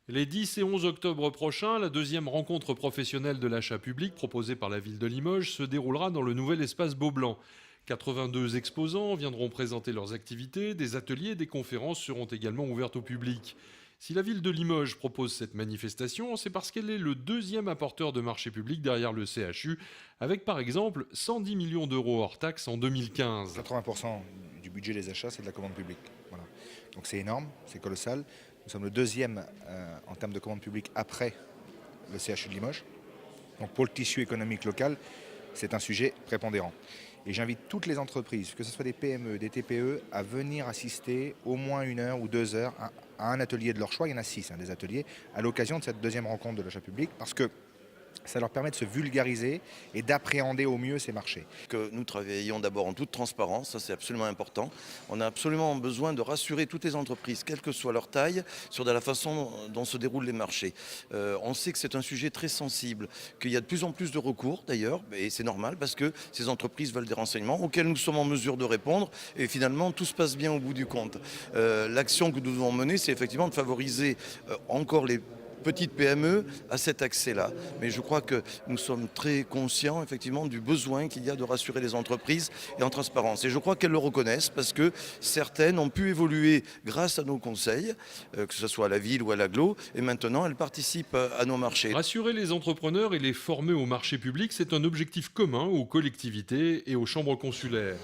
Les 10 et 11 octobre prochains, la deuxième rencontre professionnelle de l'achat public proposée par la ville de Limoges se déroulera dans le nouvel espace Beaublanc. 82 exposants viendront présenter leurs activités, des ateliers et des conférences seront également ouvertes au public. Si la ville de Limoges propose cette manifestation, c'est parce qu'elle est le deuxième apporteur de marché public derrière le CHU, avec par exemple 110 millions d'euros hors taxes en 2015. 80% du budget des achats, c'est de la commande publique. Voilà. Donc c'est énorme, c'est colossal. Nous sommes le deuxième en termes de commande publique après le CHU de Limoges. Donc pour le tissu économique local, c'est un sujet prépondérant. Et j'invite toutes les entreprises, que ce soit des PME, des TPE, à venir assister au moins 1 heure ou 2 heures à un atelier de leur choix. Il y en a 6 des ateliers, à l'occasion de cette deuxième rencontre de l'achat public, parce que ça leur permet de se vulgariser et d'appréhender au mieux ces marchés. Que nous travaillons d'abord en toute transparence, ça c'est absolument important. On a absolument besoin de rassurer toutes les entreprises, quelle que soit leur taille, sur la façon dont se déroulent les marchés. On sait que c'est un sujet très sensible, qu'il y a de plus en plus de recours d'ailleurs, et c'est normal parce que ces entreprises veulent des renseignements auxquels nous sommes en mesure de répondre et finalement tout se passe bien au bout du compte. L'action que nous devons mener, c'est effectivement de favoriser encore les petites PME à cet accès-là. Mais je crois que nous sommes très conscients effectivement du besoin qu'il y a de rassurer les entreprises et en transparence. Et je crois qu'elles le reconnaissent parce que certaines ont pu évoluer grâce à nos conseils, que ce soit à la ville ou à l'agglo, et maintenant elles participent à nos marchés. Rassurer les entrepreneurs et les former au marché public, c'est un objectif commun aux collectivités et aux chambres consulaires.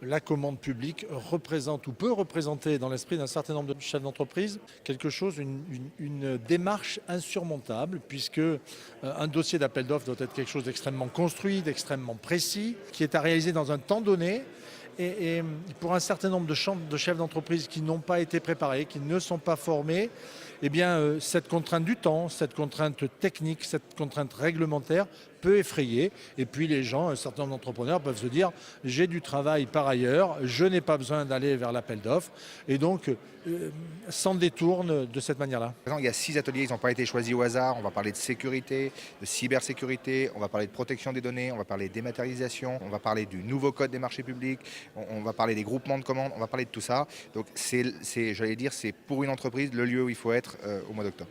La commande publique représente ou peut représenter dans l'esprit d'un certain nombre de chefs d'entreprise quelque chose, une démarche insurmontable, puisque un dossier d'appel d'offres doit être quelque chose d'extrêmement construit, d'extrêmement précis, qui est à réaliser dans un temps donné. Et pour un certain nombre de chefs d'entreprise qui n'ont pas été préparés, qui ne sont pas formés, eh bien, cette contrainte du temps, cette contrainte technique, cette contrainte réglementaire peut effrayer. Et puis les gens, un certain nombre d'entrepreneurs peuvent se dire j'ai du travail par ailleurs, je n'ai pas besoin d'aller vers l'appel d'offres. Et donc s'en détournent de cette manière-là. Il y a 6 ateliers, ils n'ont pas été choisis au hasard. On va parler de sécurité, de cybersécurité, on va parler de protection des données, on va parler de dématérialisation, on va parler du nouveau code des marchés publics, on va parler des groupements de commandes, on va parler de tout ça. Donc j'allais dire, c'est pour une entreprise le lieu où il faut être au mois d'octobre.